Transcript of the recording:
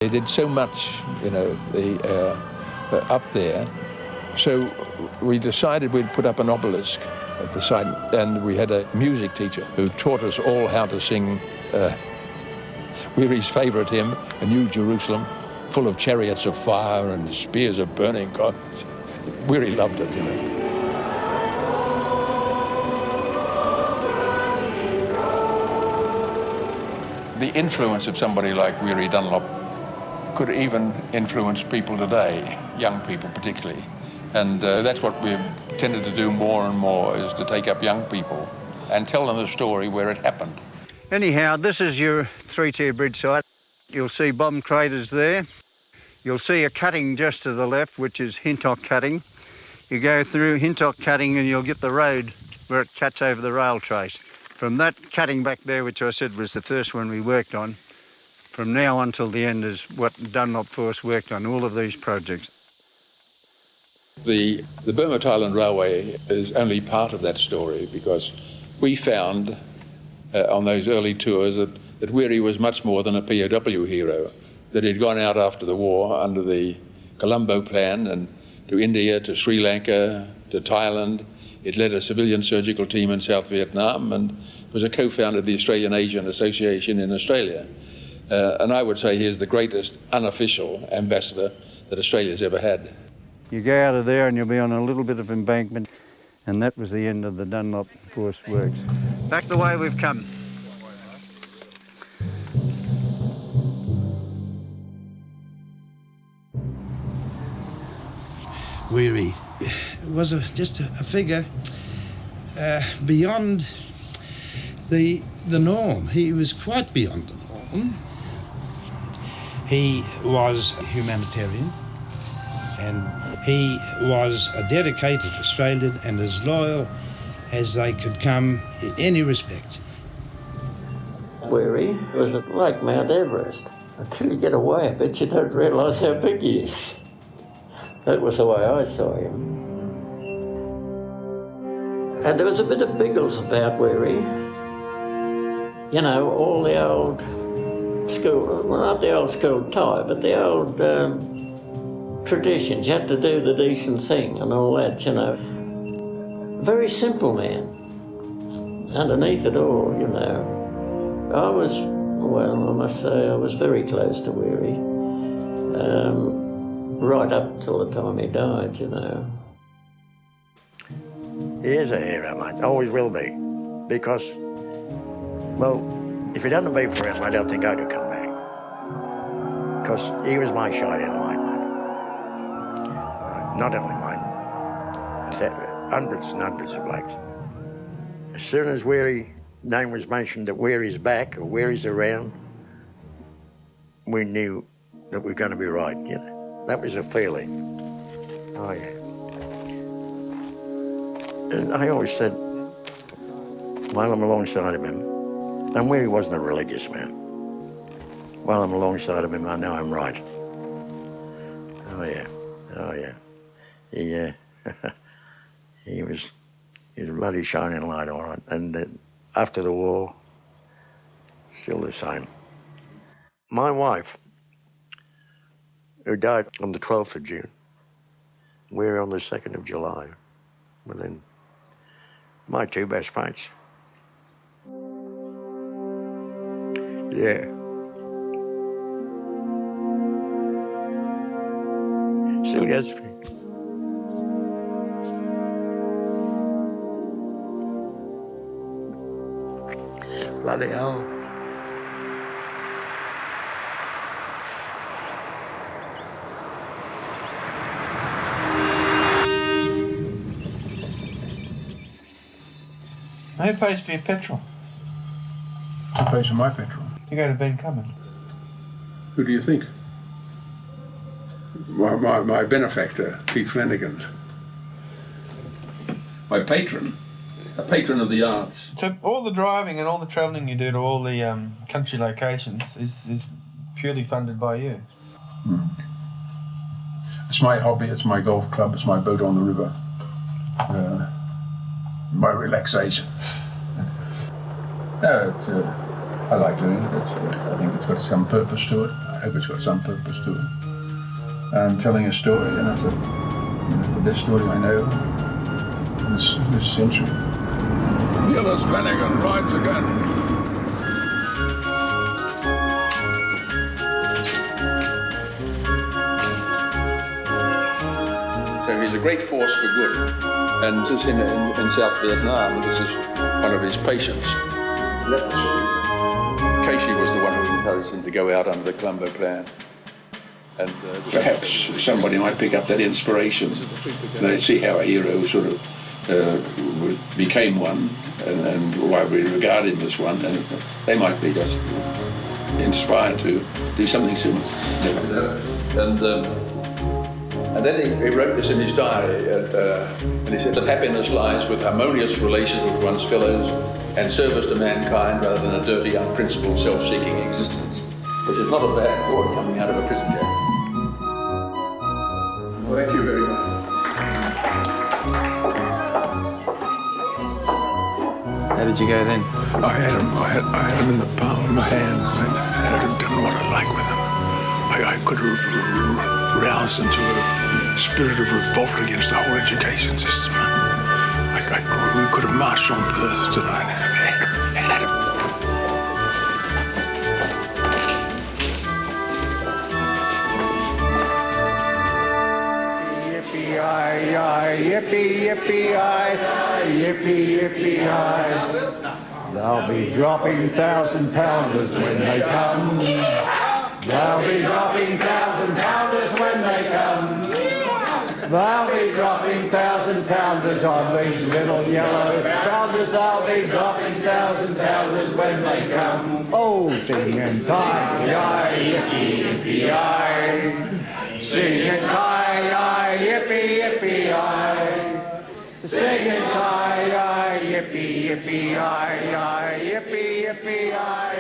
They did so much, you know, up there. So we decided we'd put up an obelisk at the side, and we had a music teacher who taught us all how to sing Weary's favourite hymn, A New Jerusalem, full of chariots of fire and spears of burning. God, Weary loved it, you know. The influence of somebody like Weary Dunlop could even influence people today, young people particularly. And that's what we've tended to do more and more, is to take up young people and tell them the story where it happened. Anyhow, this is your three-tier bridge site. You'll see bomb craters there. You'll see a cutting just to the left, which is Hintock Cutting. You go through Hintock Cutting and you'll get the road where it cuts over the rail trace. From that cutting back there, which I said was the first one we worked on, from now on till the end is what Dunlop Force worked on, all of these projects. The Burma-Thailand Railway is only part of that story, because we found on those early tours that Weary was much more than a POW hero, that he'd gone out after the war under the Colombo Plan and to India, to Sri Lanka, to Thailand. He'd led a civilian surgical team in South Vietnam and was a co-founder of the Australian Asian Association in Australia. And I would say he is the greatest unofficial ambassador that Australia's ever had. You go out of there and you'll be on a little bit of embankment, and that was the end of the Dunlop Force Works. Back the way we've come. Weary was just a figure beyond the norm. He was quite beyond the norm. He was a humanitarian, and he was a dedicated Australian and as loyal as they could come in any respect. Weary was like Mount Everest. Until you get away a bit, you don't realise how big he is. That was the way I saw him. And there was a bit of Biggles about Weary. You know, all the old school, well, not the old school tie, but the old traditions. You had to do the decent thing and all that, you know. Very simple man. Underneath it all, you know. I must say, I was very close to Weary. Right up till the time he died, you know. He is a hero, mate. Always will be. Because, well, if it hadn't been for him, I don't think I'd have come back. Because he was my shining light, mate. Not only mine. Hundreds and hundreds of blokes. As soon as Weary's name was mentioned, that Weary's back or Weary's around, we knew that we were going to be right, you know. That was a feeling. Oh, yeah. And I always said, while I'm alongside of him, and Weary wasn't a religious man, while I'm alongside of him, I know I'm right. Oh, yeah. Oh, yeah. He was a bloody shining light, all right. And after the war, still the same. My wife, who died on the 12th of June. We're on the 2nd of July. Well, then, my two best mates. Yeah. Still gets me. Bloody hell. Who pays for your petrol? Who pays for my petrol? You go to Ben Cummins. Who do you think? My benefactor, Keith Flanagan. My patron. A patron of the arts. So all the driving and all the travelling you do to all the country locations is purely funded by you? It's my hobby, it's my golf club, it's my boat on the river. My relaxation. No, I like doing it. I think it's got some purpose to it. hope it's got some purpose to it. I'm telling a story, and it's the best story I know this century. Fearless Flanagan rides again. So he's a great force for good. And since in South Vietnam, this is one of his patients. Casey was the one who encouraged him to go out under the Colombo Plan. And perhaps somebody might pick up that inspiration. They see how a hero sort of became one, and why we regard him as one, and they might be just inspired to do something similar. And then he wrote this in his diary, and he said that happiness lies with harmonious relations with one's fellows and service to mankind rather than a dirty, unprincipled, self-seeking existence, which is not a bad thought coming out of a prison jail. Well, thank you very much. How did you go then? I had him in the palm of my hand. I didn't know what I'd like with him. I could have roused into a spirit of revolt against the whole education system. We could have marched on Perth tonight. Had him. Yippee-yi-yi, yippee-yippee-yi, yippee-yippee-yi. They'll be dropping 1,000-pounders when they come. They'll be dropping 1,000-pounders when they come. They'll be dropping 1,000-pounders on these little yellow pounders. They'll be dropping 1,000-pounders when they come. Oh, singing tie-yi, yippee-yippee-yi. Singing tie-yi, yippee-yippee-yi. Singing tie-yi, yippee-yippee-yi, yippee-yippee-yi.